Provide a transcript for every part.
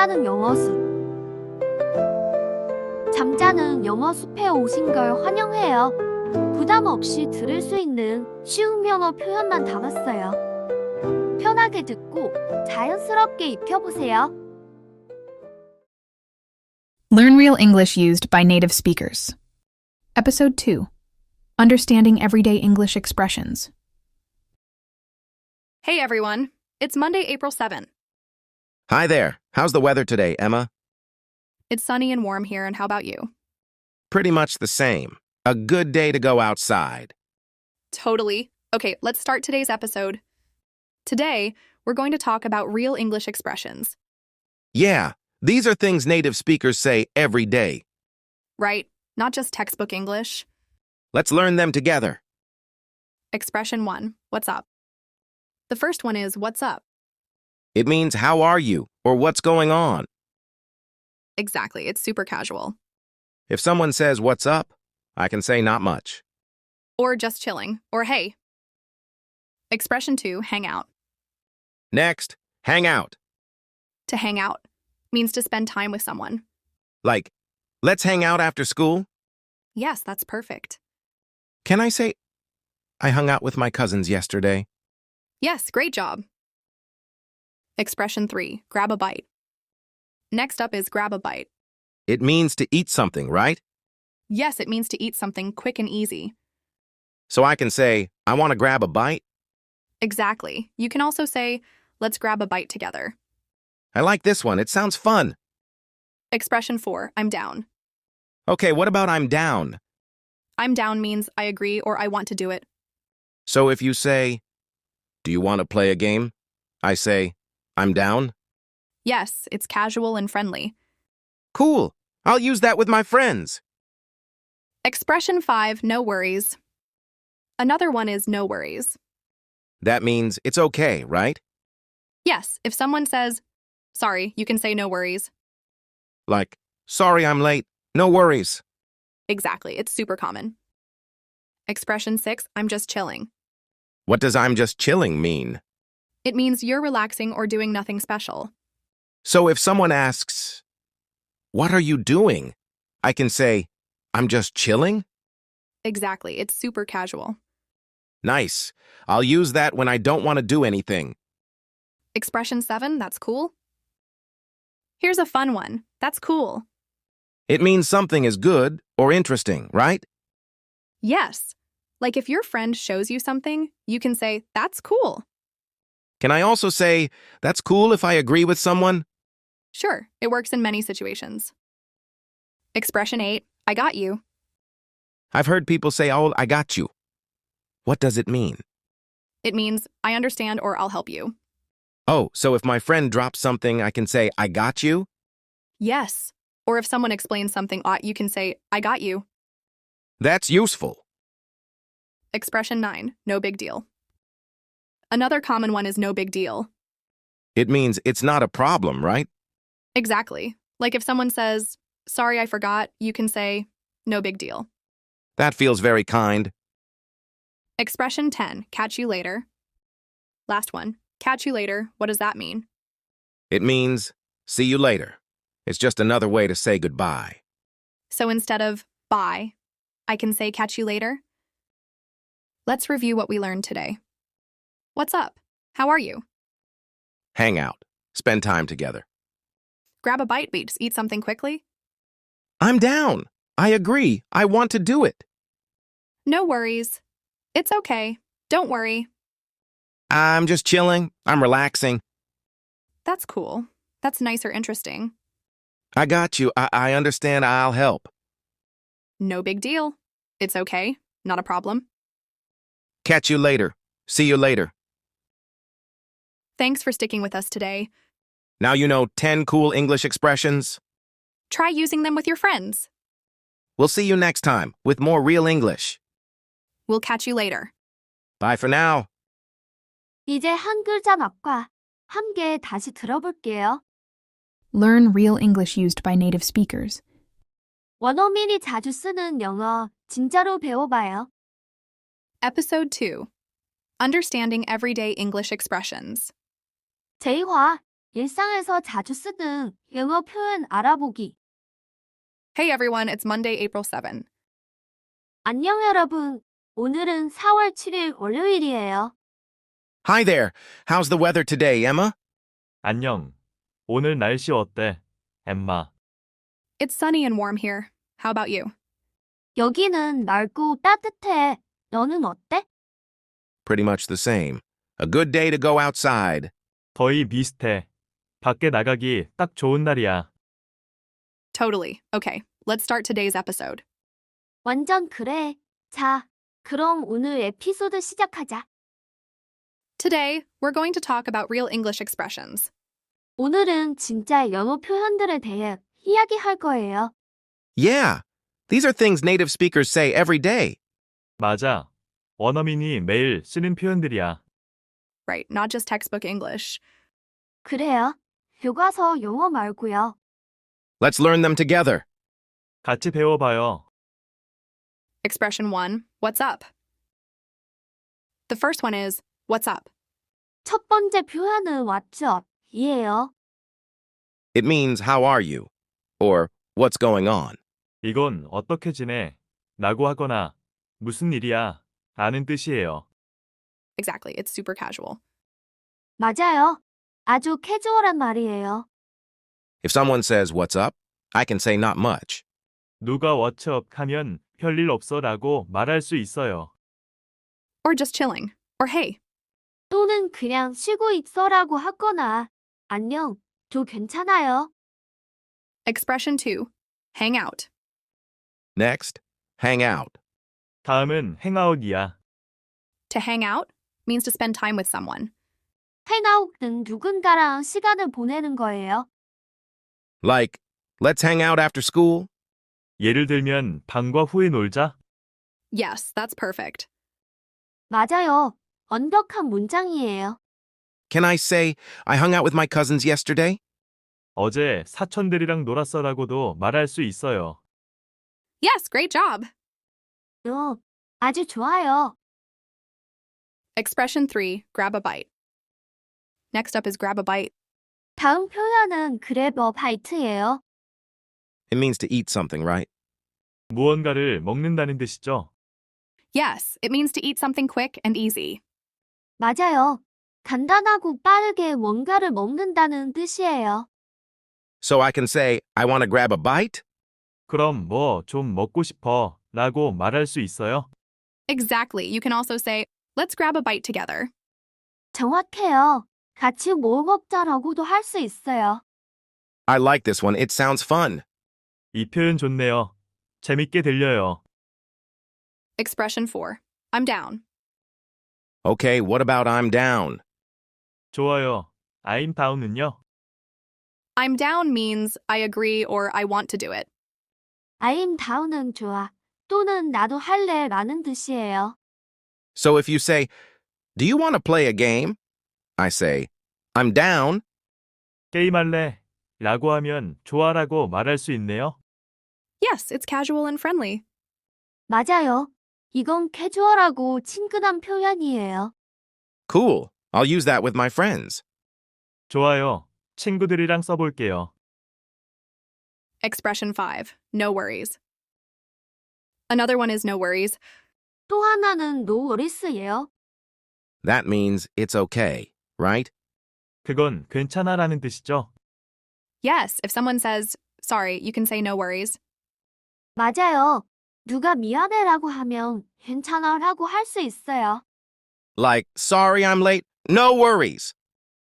잠자는 영어숲. 잠자는 영어숲에 오신 걸 환영해요. 부담 없이 들을 수 있는 쉬운 영어 표현만 담았어요. 편하게 듣고 자연스럽게 익혀보세요. Learn real English used by native speakers. Episode 2. Understanding everyday English expressions. Hey everyone, it's Monday, April 7th. Hi there. How's the weather today, Emma? It's sunny and warm here, and how about you? Pretty much the same. A good day to go outside. Totally. Okay, let's start today's episode. Today, we're going to talk about real English expressions. Yeah, these are things native speakers say every day. Right? Not just textbook English. Let's learn them together. Expression 1, what's up? The first one is, what's up? It means how are you or what's going on. Exactly, it's super casual. If someone says what's up, I can say not much. Or just chilling, or hey. Expression 2, hang out. Next, hang out. To hang out means to spend time with someone. Like, let's hang out after school. Yes, that's perfect. Can I say, I hung out with my cousins yesterday? Yes, great job. Expression 3, grab a bite. Next up is grab a bite. It means to eat something, right? Yes, it means to eat something quick and easy. So I can say, I want to grab a bite. Exactly. You can also say, let's grab a bite together. I like this one. It sounds fun. Expression 4, I'm down. Okay, what about I'm down? I'm down means I agree or I want to do it. So if you say, do you want to play a game? I say, I'm down. Yes, it's casual and friendly. Cool. I'll use that with my friends. Expression 5, no worries. Another one is no worries. That means it's okay, right? Yes, if someone says, sorry, you can say no worries. Like, sorry I'm late. No worries. Exactly, it's super common. Expression 6, I'm just chilling. What does I'm just chilling mean? It means you're relaxing or doing nothing special. So if someone asks, what are you doing? I can say, I'm just chilling? Exactly, it's super casual. Nice. I'll use that when I don't want to do anything. Expression 7, that's cool. Here's a fun one. That's cool. It means something is good or interesting, right? Yes. Like if your friend shows you something, you can say, that's cool. Can I also say, that's cool if I agree with someone? Sure, it works in many situations. Expression 8, I got you. I've heard people say, oh, I got you. What does it mean? It means, I understand or I'll help you. Oh, so if my friend drops something, I can say, I got you? Yes. Or if someone explains something odd, you can say, I got you. That's useful. Expression 9, no big deal. Another common one is no big deal. It means it's not a problem, right? Exactly. Like if someone says, sorry, I forgot, you can say, no big deal. That feels very kind. Expression 10, catch you later. Last one, catch you later. What does that mean? It means see you later. It's just another way to say goodbye. So instead of bye, I can say catch you later. Let's review what we learned today. What's up? How are you? Hang out. Spend time together. Grab a bite, beats, eat something quickly. I'm down. I agree. I want to do it. No worries. It's okay. Don't worry. I'm just chilling. I'm relaxing. That's cool. That's nice or interesting. I got you. I understand. I'll help. No big deal. It's okay. Not a problem. Catch you later. See you later. Thanks for sticking with us today. Now you know 10 cool English expressions. Try using them with your friends. We'll see you next time with more real English. We'll catch you later. Bye for now. 이제 한 글자 맛과 함께 다시 들어볼게요. Learn real English used by native speakers. 원어민이 자주 쓰는 영어 진짜로 배워봐요. Episode 2. Understanding Everyday English Expressions. 제2화 일상에서 자주 쓰는 영어 표현 알아보기. Hey everyone, it's Monday, April 7. 안녕 여러분. 오늘은 4월 7일 월요일이에요. Hi there. How's the weather today, Emma? 안녕. 오늘 날씨 어때, 엠마? It's sunny and warm here. How about you? 여기는 맑고 따뜻해. 너는 어때? Pretty much the same. A good day to go outside. 거의 비슷해. 밖에 나가기 딱 좋은 날이야. Totally. Okay, let's start today's episode. 완전 그래. 자, 그럼 오늘 에피소드 시작하자. Today, we're going to talk about real English expressions. 오늘은 진짜 영어 표현들에 대해 이야기할 거예요. Yeah. These are things native speakers say every day. 맞아. 원어민이 매일 쓰는 표현들이야. Right, not just textbook English. 그래요. 교과서 영어 말고요. Let's learn them together. 같이 배워봐요. Expression 1, what's up? The first one is, what's up? 첫 번째 표현은 what's up이에요. It means how are you? Or what's going on? 이건 어떻게 지내? 라고 하거나 무슨 일이야? 아는 뜻이에요. Exactly, it's super casual. 맞아요. 아주 캐주얼한 말이에요. If someone says, what's up? I can say not much. 누가 what's up 하면 별일 없어 라고 말할 수 있어요. Or just chilling. Or hey. 또는 그냥 쉬고 있어라고 하거나 안녕, 도 괜찮아요. Expression 2, hang out. Next, hang out. 다음은 행아웃이야. To hang out means to spend time with someone. 행아웃은 누군가랑 시간을 보내는 거예요. Like, let's hang out after school. 예를 들면 방과 후에 놀자. Yes, that's perfect. 맞아요. 완벽한 문장이에요. Can I say, I hung out with my cousins yesterday? 어제 사촌들이랑 놀았어라고도 말할 수 있어요. Yes, great job. 아주 좋아요. Expression 3, grab a bite. Next up is grab a bite. 다음 표현은 grab a bite예요. It means to eat something, right? 무언가를 먹는다는 뜻이죠. Yes, it means to eat something quick and easy. 맞아요. 간단하고 빠르게 뭔가를 먹는다는 뜻이에요. So I can say, I want to grab a bite? 그럼 뭐 좀 먹고 싶어 라고 말할 수 있어요. Exactly. You can also say, let's grab a bite together. 정확해요. 같이 뭐 먹자라고도 할 수 있어요. I like this one. It sounds fun. 이 표현 좋네요. 재밌게 들려요. Expression 4, I'm down. Okay, what about I'm down? 좋아요. I'm down은요. I'm down means I agree or I want to do it. I'm down은 좋아. 또는 나도 할래 라는 뜻이에요. So if you say, do you want to play a game? I say, I'm down. 게임할래? 라고 하면 좋아라고 말할 수 있네요. Yes, it's casual and friendly. 맞아요. 이건 캐주얼하고 친근한 표현이에요. Cool. I'll use that with my friends. 좋아요. 친구들이랑 써볼게요. Expression 5, no worries. Another one is no worries. 또 하나는 no worries예요. That means it's okay, right? 그건 괜찮아라는 뜻이죠. Yes, if someone says, sorry, you can say no worries. 맞아요. 누가 미안해라고 하면 괜찮아라고 할 수 있어요. Like, sorry I'm late. No worries.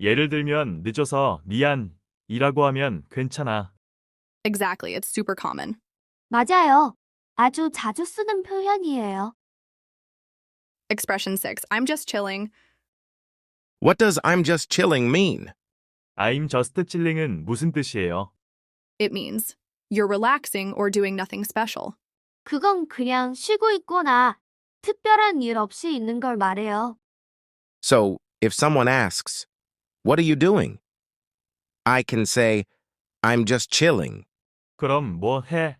예를 들면 늦어서 미안이라고 하면 괜찮아. Exactly, it's super common. 맞아요. 아주 자주 쓰는 표현이에요. Expression 6, I'm just chilling. What does I'm just chilling mean? I'm just chilling은 무슨 뜻이에요? It means you're relaxing or doing nothing special. 그건 그냥 쉬고 있거나 특별한 일 없이 있는 걸 말해요. So, if someone asks, what are you doing? I can say, I'm just chilling. 그럼 뭐 해?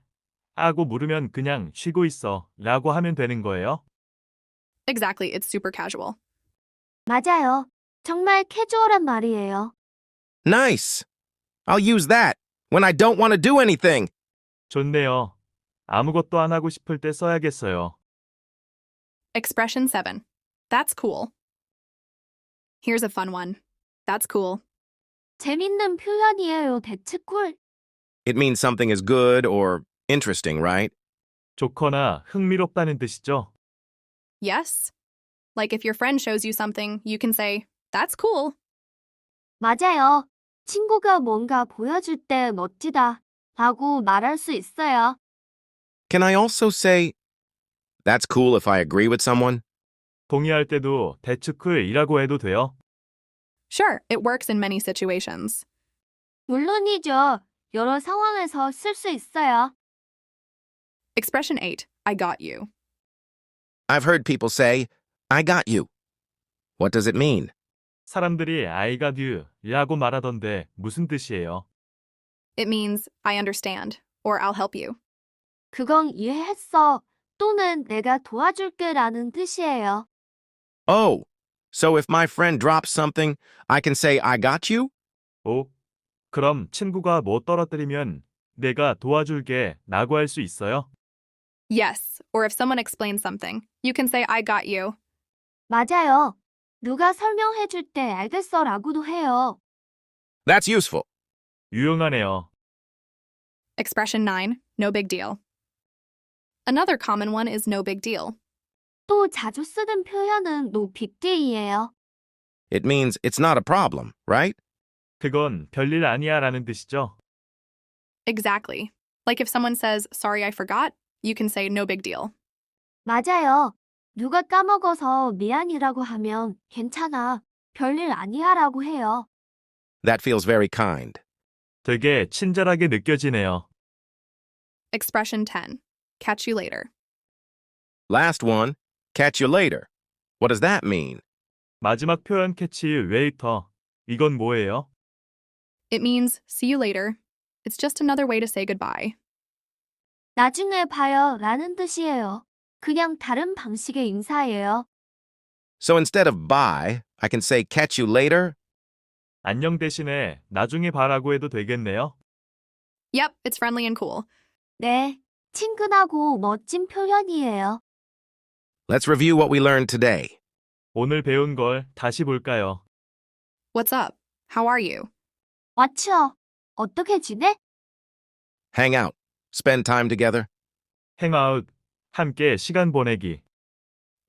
하고 물으면 그냥 쉬고 있어 라고 하면 되는 거예요. Exactly, it's super casual. 맞아요. 정말 캐주얼한 말이에요. Nice. I'll use that when I don't want to do anything. 좋네요. 아무것도 안 하고 싶을 때 써야겠어요. Expression 7. That's cool. Here's a fun one. That's cool. 재밌는 표현이에요. That's cool. It means something is good or interesting, right? 좋거나 흥미롭다는 뜻이죠. Yes. Like if your friend shows you something, you can say, that's cool. 맞아요. 친구가 뭔가 보여줄 때 멋지다 라고 말할 수 있어요. Can I also say, that's cool if I agree with someone? 동의할 때도 that's cool이라고 해도 돼요. Sure, it works in many situations. 물론이죠. 여러 상황에서 쓸 수 있어요. Expression 8. I got you. I've heard people say, I got you. What does it mean? 사람들이 I got you라고 말하던데 무슨 뜻이에요? It means I understand or I'll help you. 그건 이해했어 또는 내가 도와줄게 라는 뜻이에요. Oh, so if my friend drops something, I can say, I got you? 오, 그럼 친구가 뭐 떨어뜨리면 내가 도와줄게 라고 할 수 있어요? Yes, or if someone explains something, you can say I got you. 맞아요. 누가 설명해 줄 때 알겠어 라고도 해요. That's useful. 유용하네요. Expression 9. No big deal. Another common one is no big deal. 또 자주 쓰는 표현은 no big deal이에요. It means it's not a problem, right? 그건 별일 아니야 라는 뜻이죠. Exactly. Like if someone says, sorry, I forgot, you can say no big deal. 맞아요. 누가 까먹어서 미안이라고 하면 괜찮아. 별일 아니야 라고 해요. That feels very kind. 되게 친절하게 느껴지네요. Expression 10. Catch you later. Last one, catch you later. What does that mean? 마지막 표현 catch you later. 이건 뭐예요? It means see you later. It's just another way to say goodbye. 나중에 봐요 라는 뜻이에요. 그냥 다른 방식의 인사예요. So instead of bye, I can say catch you later. 안녕 대신에 나중에 봐라고 해도 되겠네요. Yep, it's friendly and cool. 네, 친근하고 멋진 표현이에요. Let's review what we learned today. 오늘 배운 걸 다시 볼까요? What's up? How are you? 왓츠어, 어떻게 지내? Hang out. Spend time together. 행아웃, 함께 시간 보내기.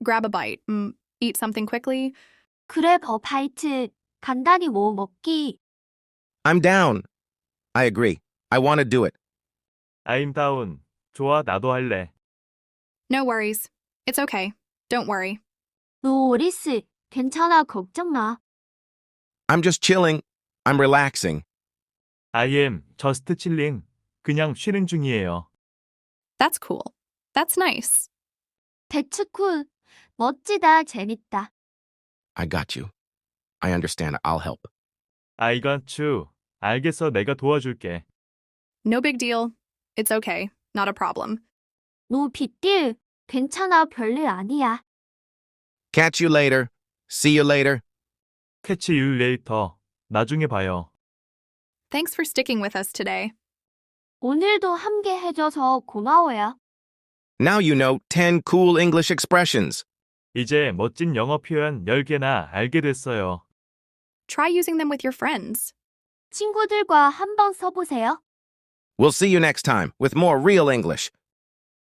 Grab a bite. Eat something quickly. 그래 버바이트, 간단히 뭐 먹기. I'm down. I agree. I want to do it. I'm down. 좋아, 나도 할래. No worries. It's okay. Don't worry. 노 오리스, 괜찮아 걱정 마. I'm just chilling. I'm relaxing. I am just chilling. 그냥 쉬는 중이에요. That's cool. That's nice. 대츠 쿨, 멋지다 재밌다. I got you. I understand. I'll help. I got you. 알겠어, 내가 도와줄게. No big deal. It's okay. Not a problem. 노 빅딜, 괜찮아 별일 아니야. Catch you later. See you later. Catch you later. 나중에 봐요. Thanks for sticking with us today. 오늘도 함께 해줘서 고마워요. Now you know 10 cool English expressions. 이제 멋진 영어 표현 10개나 알게 됐어요. Try using them with your friends. 친구들과 한번 써보세요. We'll see you next time with more real English.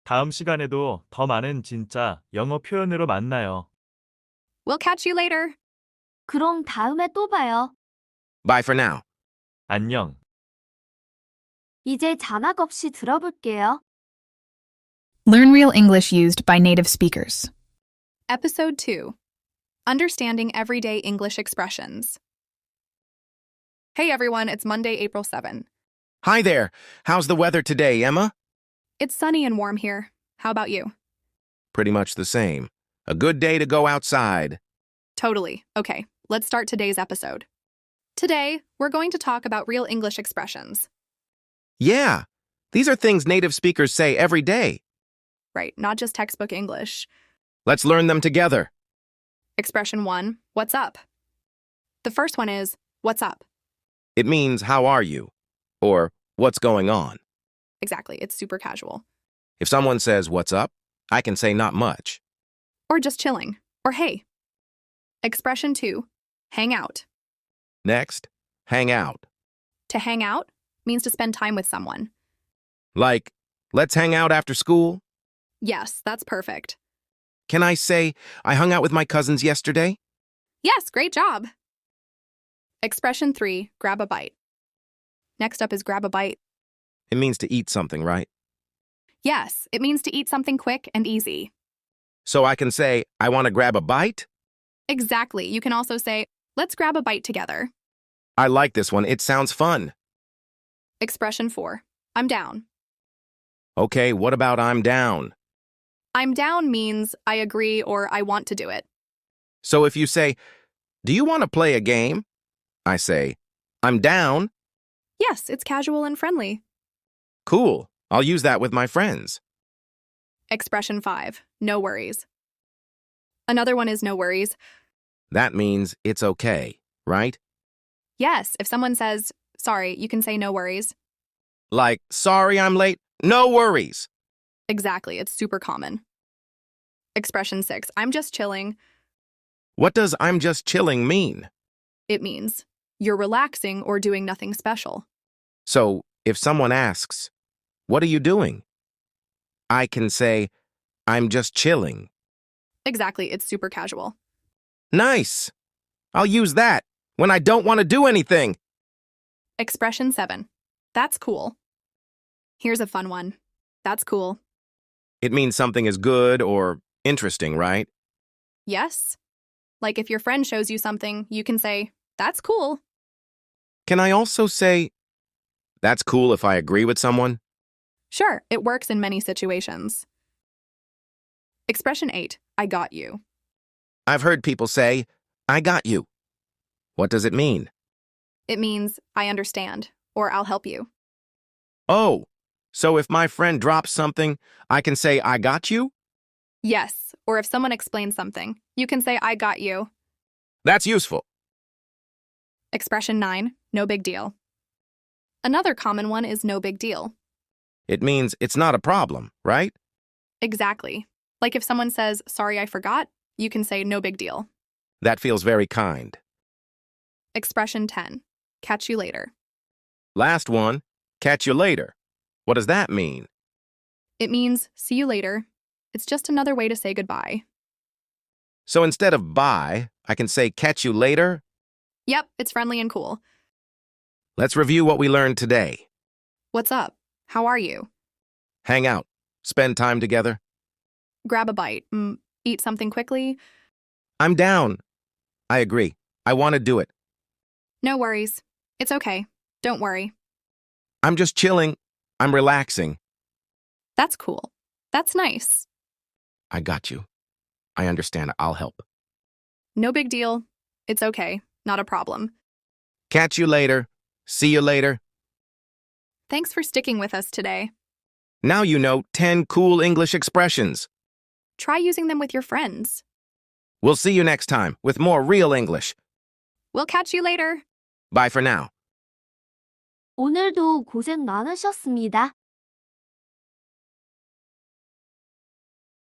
다음 시간에도 더 많은 진짜 영어 표현으로 만나요. We'll catch you later. 그럼 다음에 또 봐요. Bye for now. 안녕. 이제 자막 없이 들어볼게요. Learn real English used by native speakers. Episode 2. Understanding Everyday English Expressions. Hey everyone, it's Monday, April 7. Hi there. How's the weather today, Emma? It's sunny and warm here. How about you? Pretty much the same. A good day to go outside. Totally. Okay, let's start today's episode. Today, we're going to talk about real English expressions. Yeah, these are things native speakers say every day. Right, not just textbook English. Let's learn them together. Expression 1, what's up? The first one is, what's up? It means how are you? Or what's going on? Exactly, it's super casual. If someone says what's up, I can say not much. Or just chilling. Or hey. Expression 2, hang out. Next, hang out. To hang out means to spend time with someone. Like, let's hang out after school? Yes, that's perfect. Can I say I hung out with my cousins yesterday? Yes, great job. Expression 3, grab a bite. Next up is grab a bite. It means to eat something, right? Yes, it means to eat something quick and easy. So I can say I want to grab a bite? Exactly. You can also say, let's grab a bite together. I like this one. It sounds fun. Expression 4, I'm down. Okay, what about I'm down? I'm down means I agree or I want to do it. So if you say, do you want to play a game? I say, I'm down. Yes, it's casual and friendly. Cool. I'll use that with my friends. Expression 5, no worries. Another one is no worries. That means it's okay, right? Yes, if someone says, sorry, you can say no worries. Like, sorry I'm late. No worries. Exactly, it's super common. Expression 6, I'm just chilling. What does I'm just chilling mean? It means you're relaxing or doing nothing special. So if someone asks, what are you doing? I can say, I'm just chilling. Exactly, it's super casual. Nice. I'll use that when I don't want to do anything. Expression 7, that's cool. Here's a fun one. That's cool. It means something is good or interesting, right? Yes. Like if your friend shows you something, you can say, that's cool. Can I also say, that's cool if I agree with someone? Sure, it works in many situations. Expression 8, I got you. I've heard people say, I got you. What does it mean? It means I understand or I'll help you. Oh, so if my friend drops something, I can say, I got you? Yes, or if someone explains something, you can say I got you. That's useful. Expression 9, no big deal. Another common one is no big deal. It means it's not a problem, right? Exactly. Like if someone says, sorry, I forgot, you can say no big deal. That feels very kind. Expression 10, catch you later. Last one, catch you later. What does that mean? It means see you later. It's just another way to say goodbye. So instead of bye, I can say catch you later. Yep, it's friendly and cool. Let's review what we learned today. What's up? How are you? Hang out. Spend time together. Grab a bite. Eat something quickly. I'm down. I agree. I want to do it. No worries. It's okay. Don't worry. I'm just chilling. I'm relaxing. That's cool. That's nice. I got you. I understand. I'll help. No big deal. It's okay. Not a problem. Catch you later. See you later. Thanks for sticking with us today. Now you know 10 cool English expressions. Try using them with your friends. We'll see you next time with more real English. We'll catch you later. Bye for now. 오늘도 고생 많으셨습니다.